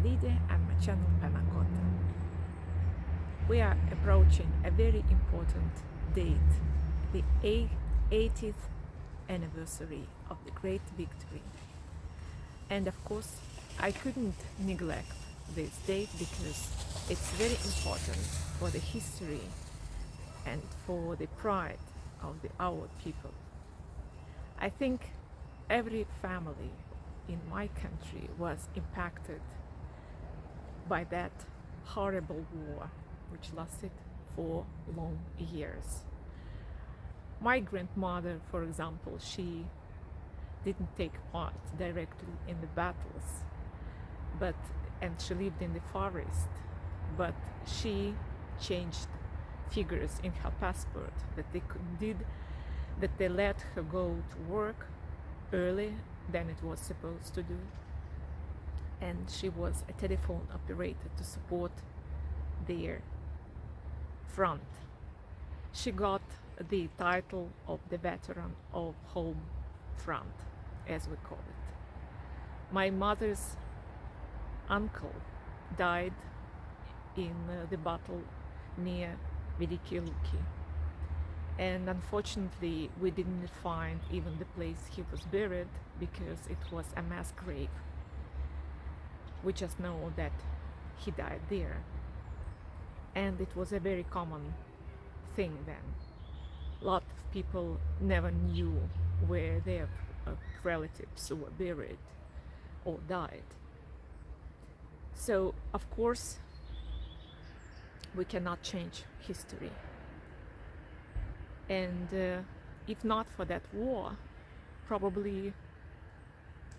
Lydia and my channel Panacota. We are approaching a very important date, the 80th anniversary of the Great Victory. And of course, I couldn't neglect this date because it's very important for the history and for the pride of our people. I think every family in my country was impacted by that horrible war which lasted for long years. My grandmother, for example, she didn't take part directly in the battles, and she lived in the forest, but she changed figures in her passport that they let her go to work early than it was supposed to do, and she was a telephone operator to support their front. She got the title of the veteran of home front, as we call it. My mother's uncle died in the battle near Великая, and unfortunately we didn't find even the place he was buried because it was a mass grave. We just know that he died there, and it was a very common thing then. A lot of people never knew where their relatives were buried or died. So of course we cannot change history, and if not for that war, probably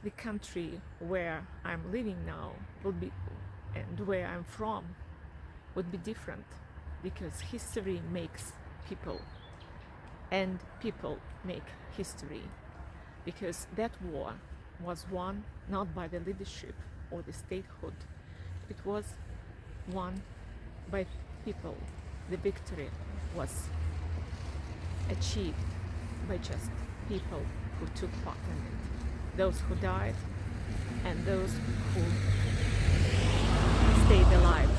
the country where I'm living now will be, and where I'm from, would be different, because history makes people and people make history, because that war was won not by the leadership or the statehood, it was won by people. The victory was achieved by just people who took part in it, those who died and those who stayed alive.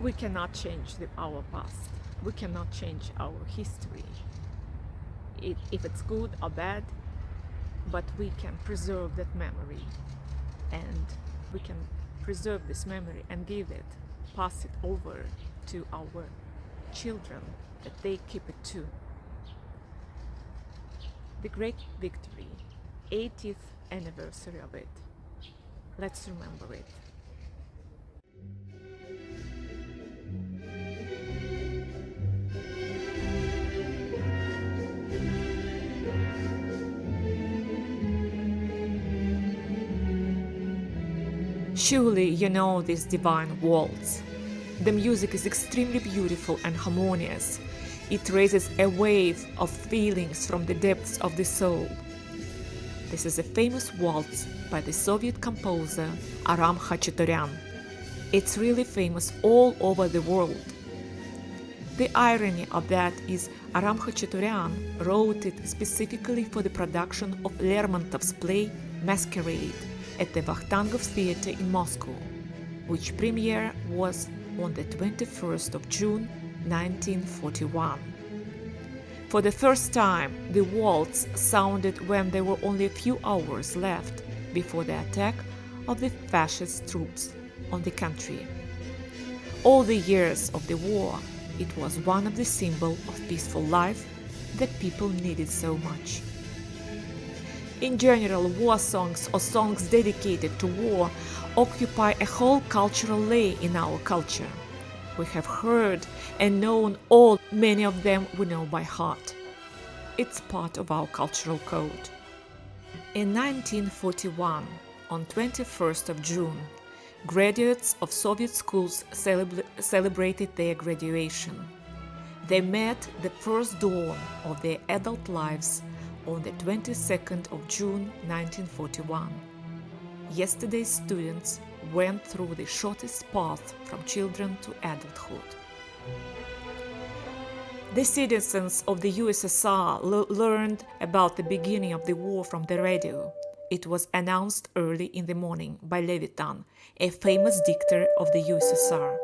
We cannot change our past. We cannot change our history, if it's good or bad, but we can preserve that memory, and we can preserve this memory and pass it over to our children, that they keep it too. The Great Victory, 80th anniversary of it. Let's remember it. Surely you know this divine waltz. The music is extremely beautiful and harmonious. It raises a wave of feelings from the depths of the soul. This is a famous waltz by the Soviet composer Aram Khachaturian. It's really famous all over the world. The irony of that is Aram Khachaturian wrote it specifically for the production of Lermontov's play Masquerade at the Vakhtangov Theater in Moscow, which premiere was on the 21st of June 1941. For the first time, the waltz sounded when there were only a few hours left before the attack of the fascist troops on the country. All the years of the war, it was one of the symbols of peaceful life that people needed so much. In general, war songs or songs dedicated to war occupy a whole cultural layer in our culture. We have heard and known many of them we know by heart. It's part of our cultural code. In 1941, on 21st of June, graduates of Soviet schools celebrated their graduation. They met the first dawn of their adult lives on the 22nd of June 1941. Yesterday's students went through the shortest path from children to adulthood. The citizens of the USSR learned about the beginning of the war from the radio, it was announced early in the morning by Levitan, a famous dictator of the USSR.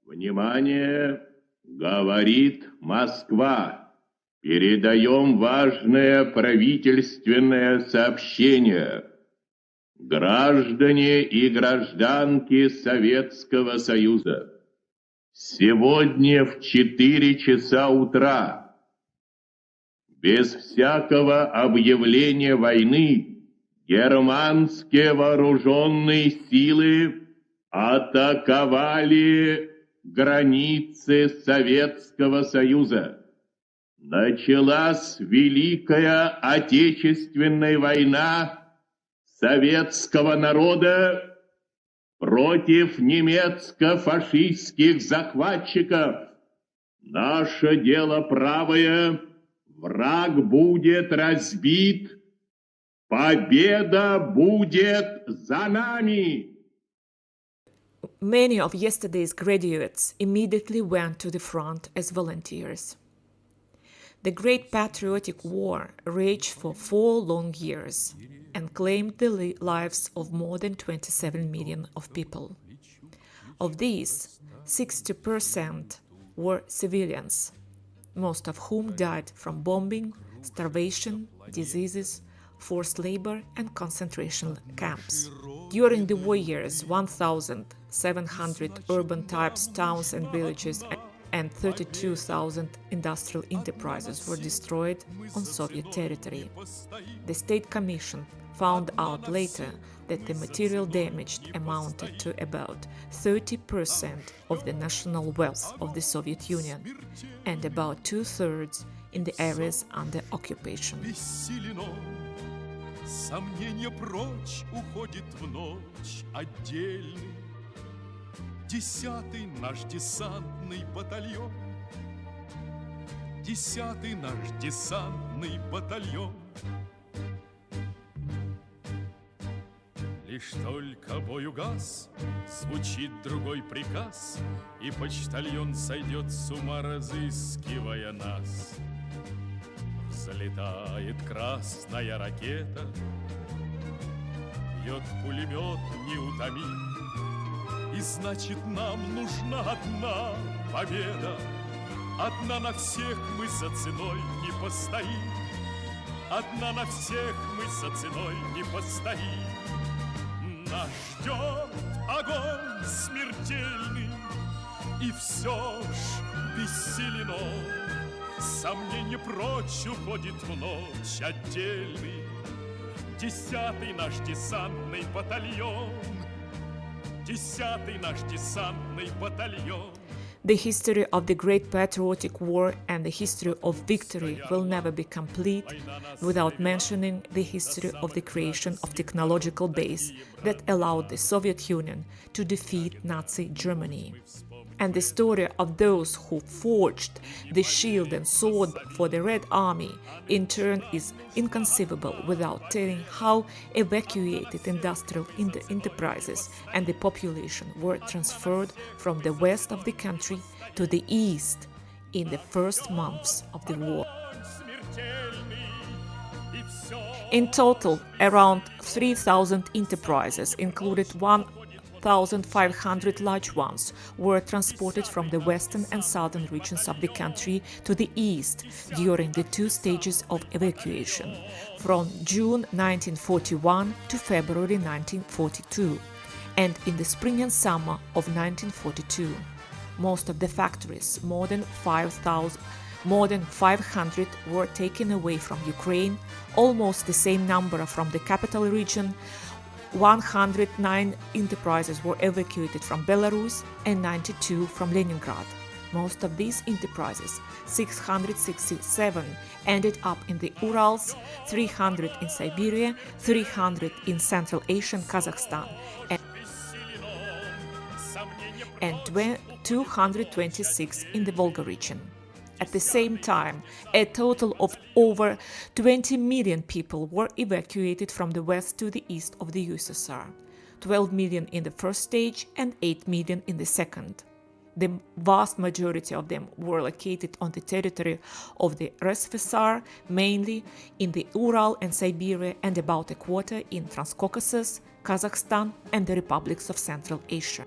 Внимание, говорит Москва. Передаем важное правительственное сообщение. Граждане и гражданки Советского Союза, сегодня в 4 часа утра, без всякого объявления войны, германские вооруженные силы атаковали границы Советского Союза. Началась Великая Отечественная война советского народа против немецко-фашистских захватчиков. Наше дело правое, враг будет разбит, победа будет за нами. Many of yesterday's graduates immediately went to the front as volunteers. The Great Patriotic War raged for 4 long years and claimed the lives of more than 27 million of people. Of these, 60% were civilians, most of whom died from bombing, starvation, diseases, forced labor and concentration camps. During the war years, 1,700 urban types, towns and villages and 32,000 industrial enterprises were destroyed on Soviet territory. The State Commission found out later that the material damage amounted to about 30% of the national wealth of the Soviet Union and about 2/3 in the areas under occupation. Сомнение прочь уходит в ночь отдельный. 10-й наш десантный батальон. 10-й наш десантный батальон. Лишь только бой угас, звучит другой приказ, и почтальон сойдет с ума, разыскивая нас. Взлетает красная ракета, бьет пулемет неутомим, и значит нам нужна одна победа. Одна на всех мы за ценой не постоим, одна на всех мы за ценой не постоим. Нас ждет огонь смертельный, и все ж бессилен он. Сомнение прочь уходит в ночь отдельный. 10-й наш десантный батальон. 10-й наш десантный батальон. The history of the Great Patriotic War and the history of victory will never be complete without mentioning the history of the creation of technological base that allowed the Soviet Union to defeat Nazi Germany. And the story of those who forged the shield and sword for the Red Army in turn is inconceivable without telling how evacuated industrial enterprises and the population were transferred from the west of the country to the east in the first months of the war. In total, around 3,000 enterprises, included 1,500 large ones, were transported from the western and southern regions of the country to the east during the 2 stages of evacuation, from June 1941 to February 1942, and in the spring and summer of 1942. Most of the factories, more than 500, were taken away from Ukraine, almost the same number from the capital region. 109 enterprises were evacuated from Belarus and 92 from Leningrad. Most of these enterprises, 667, ended up in the Urals, 300 in Siberia, 300 in Central Asia and Kazakhstan, and 226 in the Volga region. At the same time, a total of over 20 million people were evacuated from the west to the east of the USSR, 12 million in the first stage and 8 million in the second. The vast majority of them were located on the territory of the RSFSR, mainly in the Ural and Siberia, and about a quarter in Transcaucasus, Kazakhstan, and the republics of Central Asia.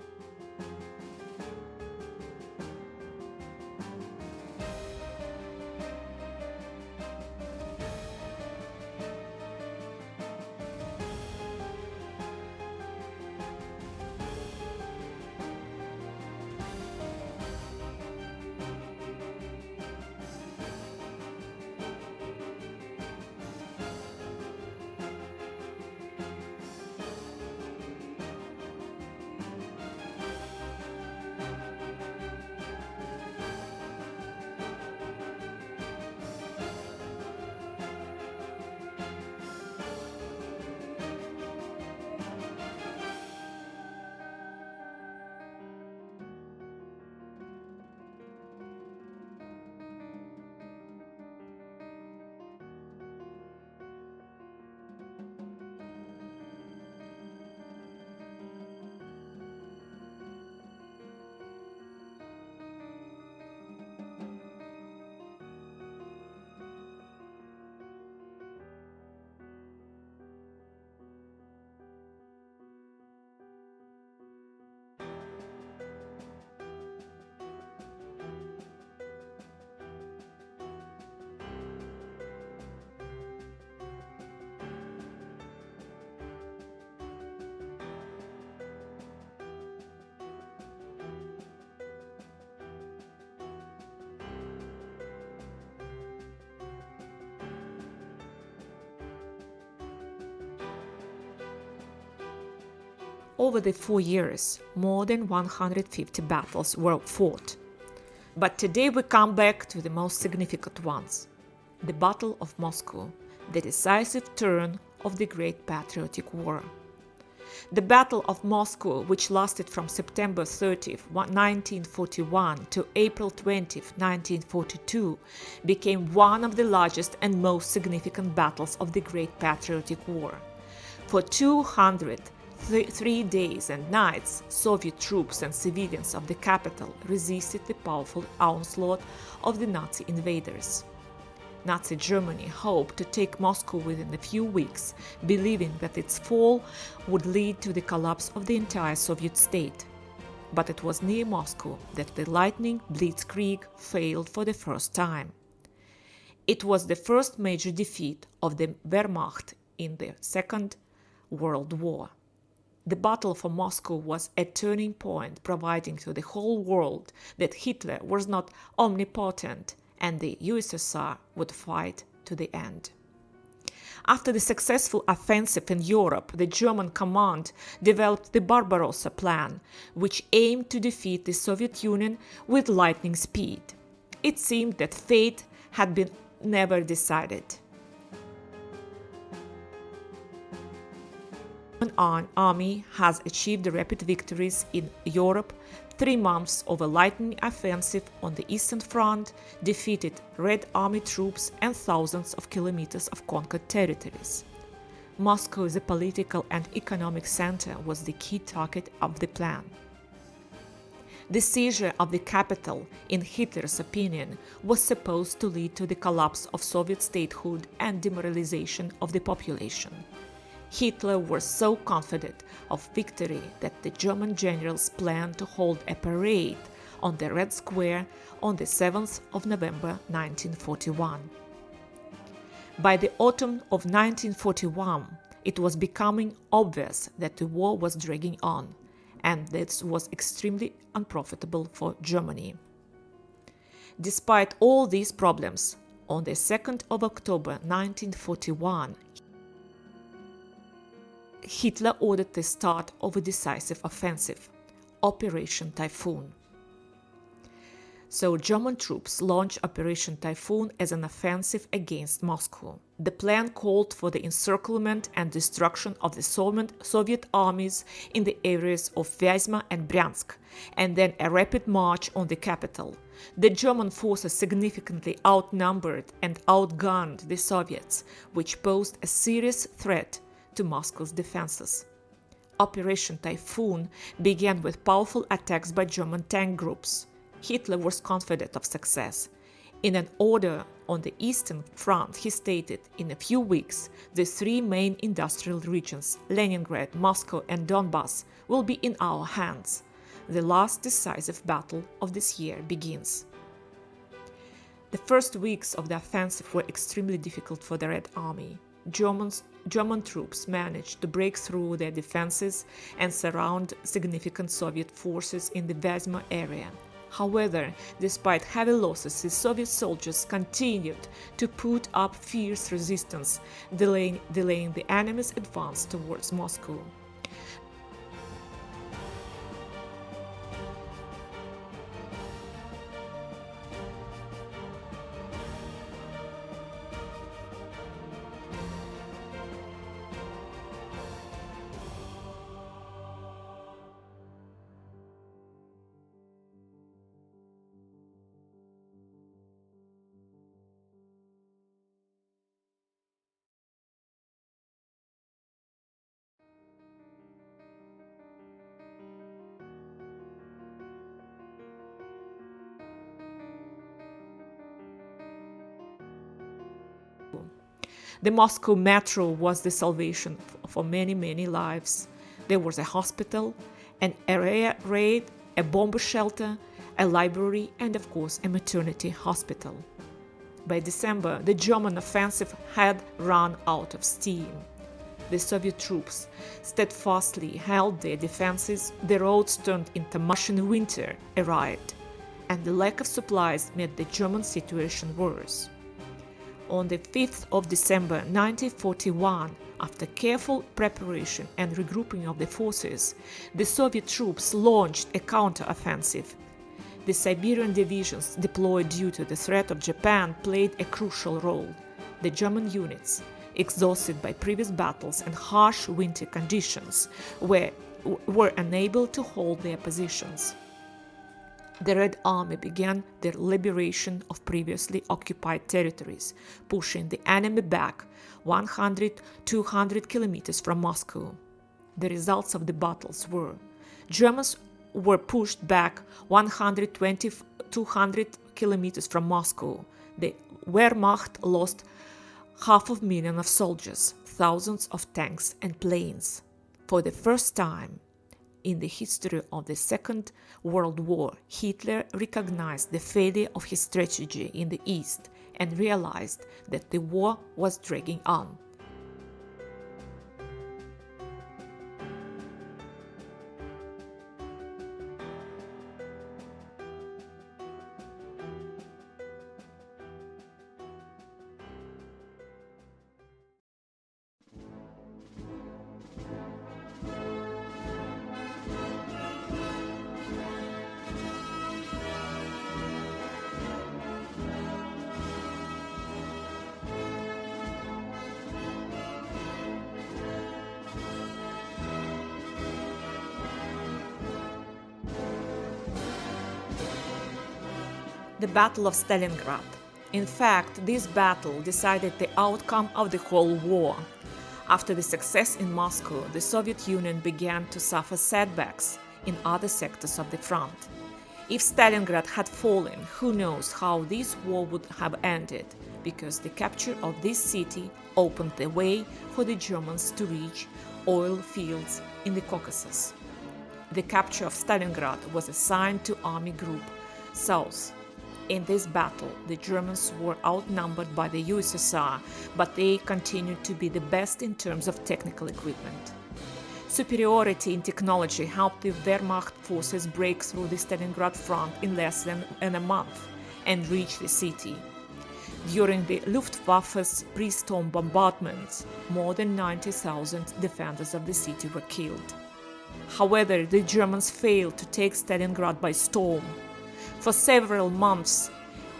Over the 4 years, more than 150 battles were fought. But today we come back to the most significant ones. The Battle of Moscow, the decisive turn of the Great Patriotic War. The Battle of Moscow, which lasted from September 30, 1941 to April 20, 1942, became one of the largest and most significant battles of the Great Patriotic War. For 203 days and nights, Soviet troops and civilians of the capital resisted the powerful onslaught of the Nazi invaders. Nazi Germany hoped to take Moscow within a few weeks, believing that its fall would lead to the collapse of the entire Soviet state. But it was near Moscow that the lightning blitzkrieg failed for the first time. It was the first major defeat of the Wehrmacht in the Second World War. The Battle for Moscow was a turning point, providing to the whole world that Hitler was not omnipotent and the USSR would fight to the end. After the successful offensive in Europe, the German command developed the Barbarossa Plan, which aimed to defeat the Soviet Union with lightning speed. It seemed that fate had been never decided. The German army has achieved rapid victories in Europe, 3 months of a lightning offensive on the Eastern Front, defeated Red Army troops and thousands of kilometers of conquered territories. Moscow as a political and economic center was the key target of the plan. The seizure of the capital, in Hitler's opinion, was supposed to lead to the collapse of Soviet statehood and demoralization of the population. Hitler was so confident of victory that the German generals planned to hold a parade on the Red Square on the 7th of November 1941. By the autumn of 1941, it was becoming obvious that the war was dragging on, and this was extremely unprofitable for Germany. Despite all these problems, on the 2nd of October 1941, Hitler ordered the start of a decisive offensive, Operation Typhoon. So German troops launched Operation Typhoon as an offensive against Moscow. The plan called for the encirclement and destruction of the Soviet armies in the areas of Vyazma and Bryansk, and then a rapid march on the capital. The German forces significantly outnumbered and outgunned the Soviets, which posed a serious threat to Moscow's defenses. Operation Typhoon began with powerful attacks by German tank groups. Hitler was confident of success. In an order on the Eastern Front, he stated, in a few weeks, the three main industrial regions, Leningrad, Moscow, and Donbass, will be in our hands. The last decisive battle of this year begins. The first weeks of the offensive were extremely difficult for the Red Army. German troops managed to break through their defenses and surround significant Soviet forces in the Vyazma area. However, despite heavy losses, the Soviet soldiers continued to put up fierce resistance, delaying the enemy's advance towards Moscow. The Moscow metro was the salvation for many, many lives. There was a hospital, an area raid, a bomb shelter, a library, and of course a maternity hospital. By December, the German offensive had run out of steam. The Soviet troops steadfastly held their defenses, the roads turned into Martian winter arrived, and the lack of supplies made the German situation worse. On the 5th of December 1941, after careful preparation and regrouping of the forces, the Soviet troops launched a counter-offensive. The Siberian divisions deployed due to the threat of Japan played a crucial role. The German units, exhausted by previous battles and harsh winter conditions, were unable to hold their positions. The Red Army began their liberation of previously occupied territories, pushing the enemy back 100-200 kilometers from Moscow. The results of the battles were: Germans were pushed back 120-200 kilometers from Moscow. The Wehrmacht lost 500,000 of soldiers, thousands of tanks and planes. For the first time in the history of the Second World War, Hitler recognized the failure of his strategy in the East and realized that the war was dragging on. The Battle of Stalingrad. In fact, this battle decided the outcome of the whole war. After the success in Moscow, the Soviet Union began to suffer setbacks in other sectors of the front. If Stalingrad had fallen, who knows how this war would have ended, because the capture of this city opened the way for the Germans to reach oil fields in the Caucasus. The capture of Stalingrad was assigned to Army Group South. In this battle, the Germans were outnumbered by the USSR, but they continued to be the best in terms of technical equipment. Superiority in technology helped the Wehrmacht forces break through the Stalingrad front in less than a month and reach the city. During the Luftwaffe's pre-storm bombardments, more than 90,000 defenders of the city were killed. However, the Germans failed to take Stalingrad by storm. For several months,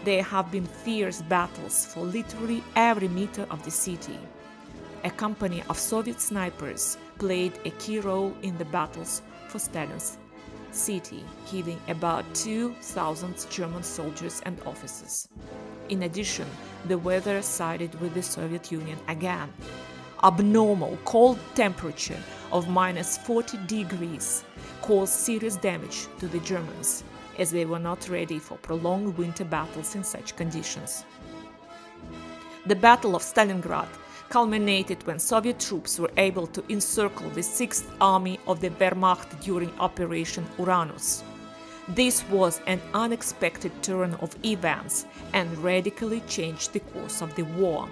there have been fierce battles for literally every meter of the city. A company of Soviet snipers played a key role in the battles for Stalin's city, killing about 2,000 German soldiers and officers. In addition, the weather sided with the Soviet Union again. Abnormal cold temperature of -40 degrees caused serious damage to the Germans, as they were not ready for prolonged winter battles in such conditions. The Battle of Stalingrad culminated when Soviet troops were able to encircle the 6th Army of the Wehrmacht during Operation Uranus. This was an unexpected turn of events and radically changed the course of the war.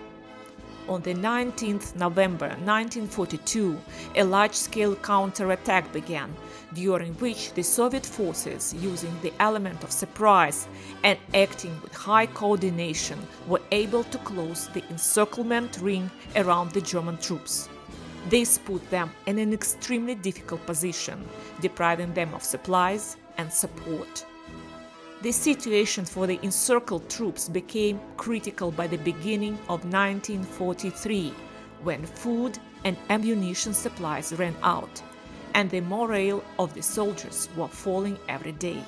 On the 19th November 1942, a large-scale counterattack began, during which the Soviet forces, using the element of surprise and acting with high coordination, were able to close the encirclement ring around the German troops. This put them in an extremely difficult position, depriving them of supplies and support. The situation for the encircled troops became critical by the beginning of 1943, when food and ammunition supplies ran out, and the morale of the soldiers was falling every day.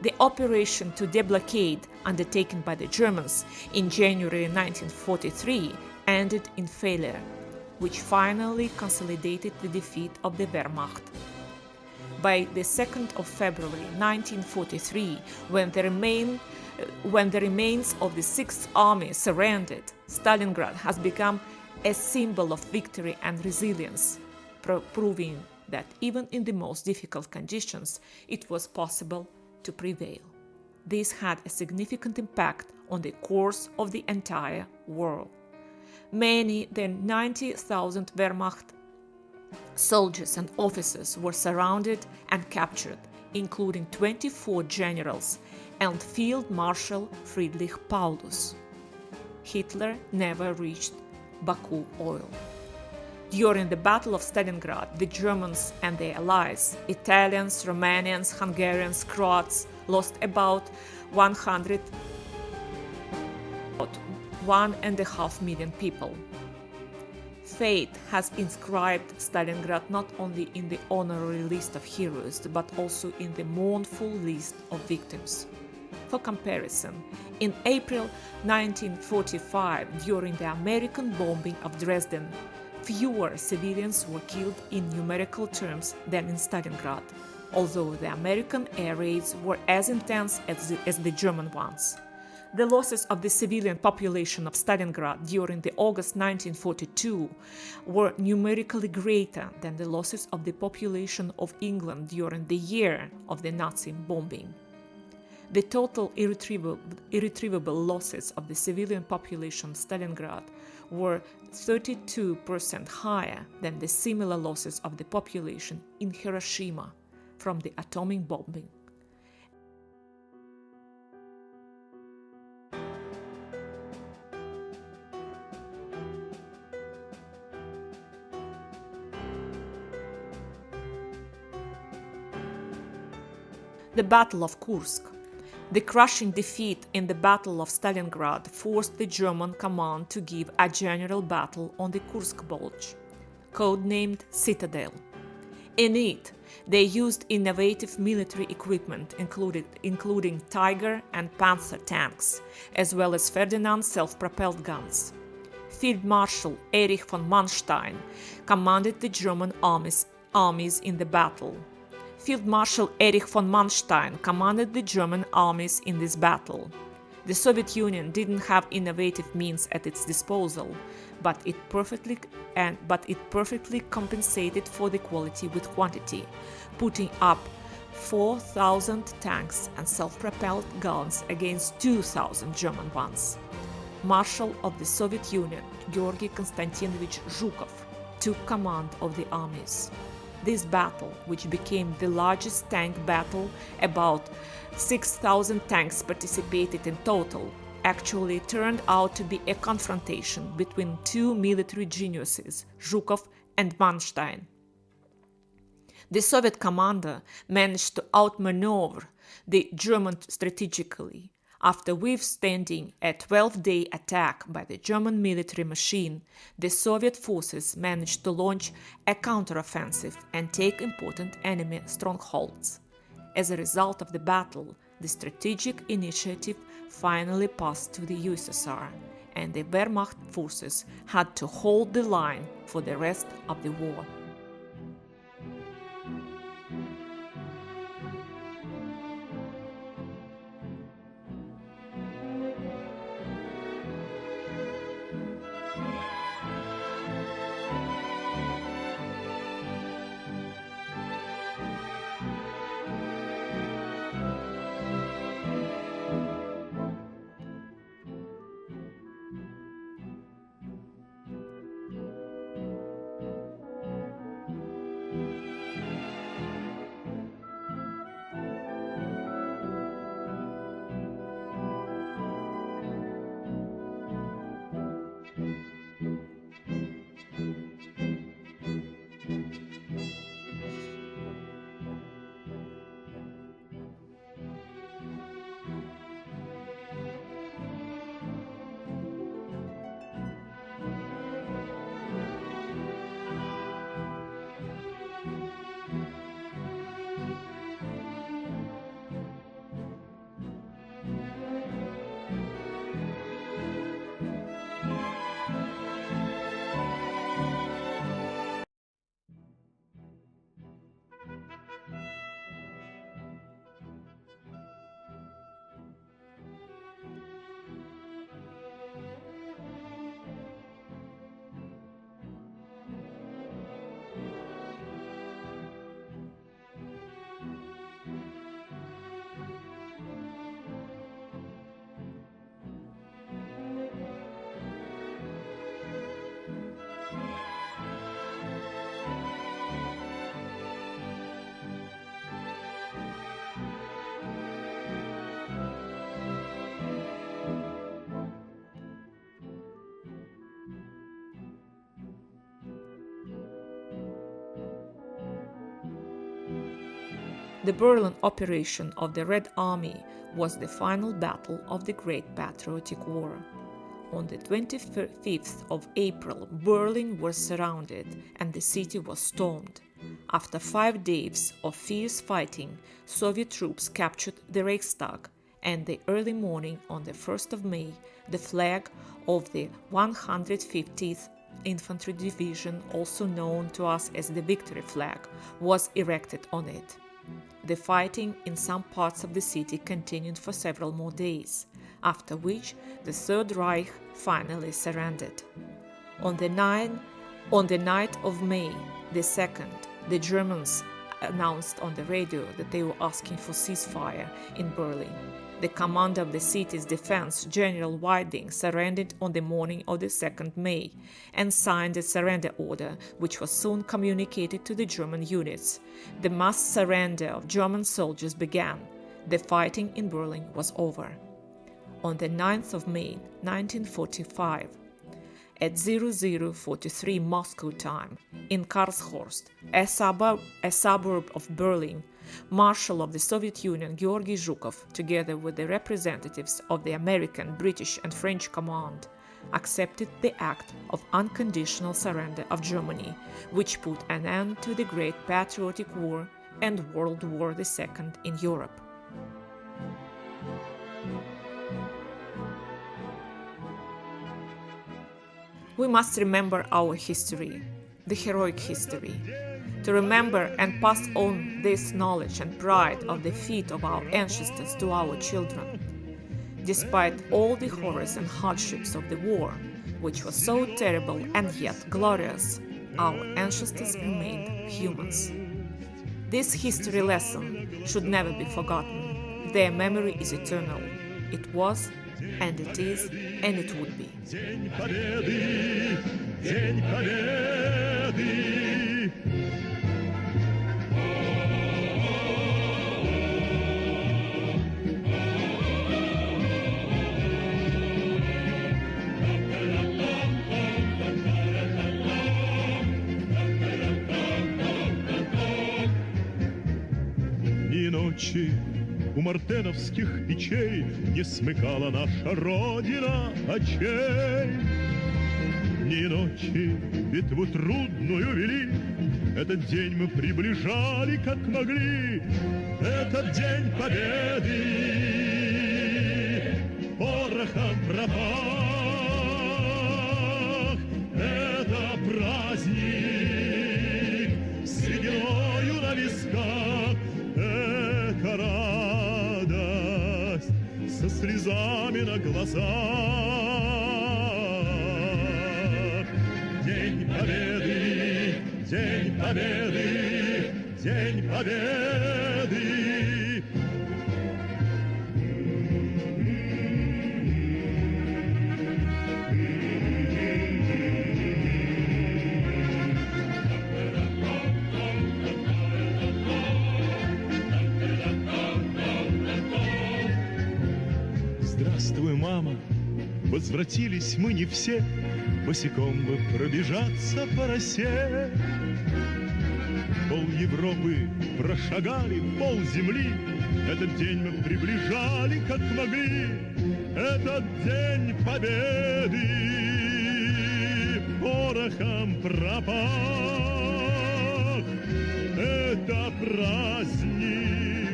The operation to deblockade, undertaken by the Germans in January 1943, ended in failure, which finally consolidated the defeat of the Wehrmacht. By the 2nd of February 1943, when the remains of the 6th Army surrendered, Stalingrad has become a symbol of victory and resilience, proving that even in the most difficult conditions, it was possible to prevail. This had a significant impact on the course of the entire war. Many than 90,000 Wehrmacht soldiers and officers were surrounded and captured, including 24 generals and Field Marshal Friedrich Paulus. Hitler never reached Baku oil. During the Battle of Stalingrad, the Germans and their allies, Italians, Romanians, Hungarians, Croats, lost about 1.5 million people. Fate has inscribed Stalingrad not only in the honorary list of heroes, but also in the mournful list of victims. For comparison, in April 1945, during the American bombing of Dresden, fewer civilians were killed in numerical terms than in Stalingrad, although the American air raids were as intense as the German ones. The losses of the civilian population of Stalingrad during the August 1942 were numerically greater than the losses of the population of England during the year of the Nazi bombing. The total irretrievable losses of the civilian population of Stalingrad were 32% higher than the similar losses of the population in Hiroshima from the atomic bombing. The Battle of Kursk. The crushing defeat in the Battle of Stalingrad forced the German command to give a general battle on the Kursk Bulge, codenamed Citadel. In it, they used innovative military equipment including Tiger and Panzer tanks, as well as Ferdinand self-propelled guns. Field Marshal Erich von Manstein commanded the German armies in the battle. Field Marshal Erich von Manstein commanded the German armies in this battle. The Soviet Union didn't have innovative means at its disposal, but it perfectly compensated for the quality with quantity, putting up 4,000 tanks and self-propelled guns against 2,000 German ones. Marshal of the Soviet Union, Georgy Konstantinovich Zhukov, took command of the armies. This battle, which became the largest tank battle, about 6,000 tanks participated in total, actually turned out to be a confrontation between two military geniuses, Zhukov and Manstein. The Soviet commander managed to outmaneuver the German strategically. After withstanding a 12-day attack by the German military machine, the Soviet forces managed to launch a counteroffensive and take important enemy strongholds. As a result of the battle, the strategic initiative finally passed to the USSR, and the Wehrmacht forces had to hold the line for the rest of the war. The Berlin operation of the Red Army was the final battle of the Great Patriotic War. On the 25th of April, Berlin was surrounded and the city was stormed. After 5 days of fierce fighting, Soviet troops captured the Reichstag, and the early morning on the 1st of May, the flag of the 150th Infantry Division, also known to us as the Victory Flag, was erected on it. The fighting in some parts of the city continued for several more days, after which the Third Reich finally surrendered. On the night of May the 2nd, the Germans announced on the radio that they were asking for ceasefire in Berlin. The commander of the city's defense, General Weiding, surrendered on the morning of the 2nd May and signed a surrender order, which was soon communicated to the German units. The mass surrender of German soldiers began. The fighting in Berlin was over. On the 9th of May 1945, at 00:43 Moscow time, in Karlshorst, a suburb of Berlin, Marshal of the Soviet Union Georgy Zhukov, together with the representatives of the American, British and French command, accepted the act of unconditional surrender of Germany, which put an end to the Great Patriotic War and World War II in Europe. We must remember our history, the heroic history, to remember and pass on this knowledge and pride of the feat of our ancestors to our children. Despite all the horrors and hardships of the war, which was so terrible and yet glorious, our ancestors remained humans. This history lesson should never be forgotten. Their memory is eternal. It was, and it is, and it would be. День победы, день победы. ночи у мартеновских печей не смыкала наша Родина очей. Дни и ночи битву трудную вели, этот день мы приближали, как могли. Этот день победы порохом пропах. Это праздник с сединою на висках. Это радость со слезами на глазах. День победы, день победы, день победы. Здравствуй, мама, возвратились мы не все, босиком бы пробежаться по росе. Пол Европы прошагали, пол земли, этот день мы приближали, как могли. Этот день победы порохом пропах. Это праздник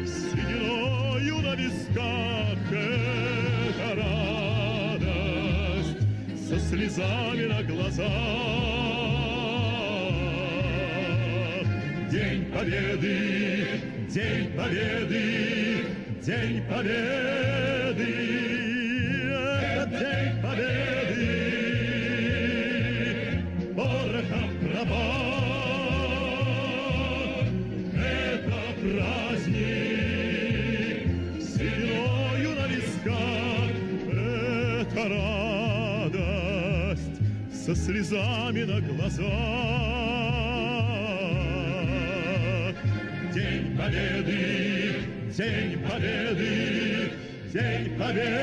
с сединою на висках. Это радость со слезами на глазах. День победы, день победы, день победы. Это день победы порохом пропах. Это праздник с сединою на висках. Это радость со слезами на глазах. День победы, день победы, день победы.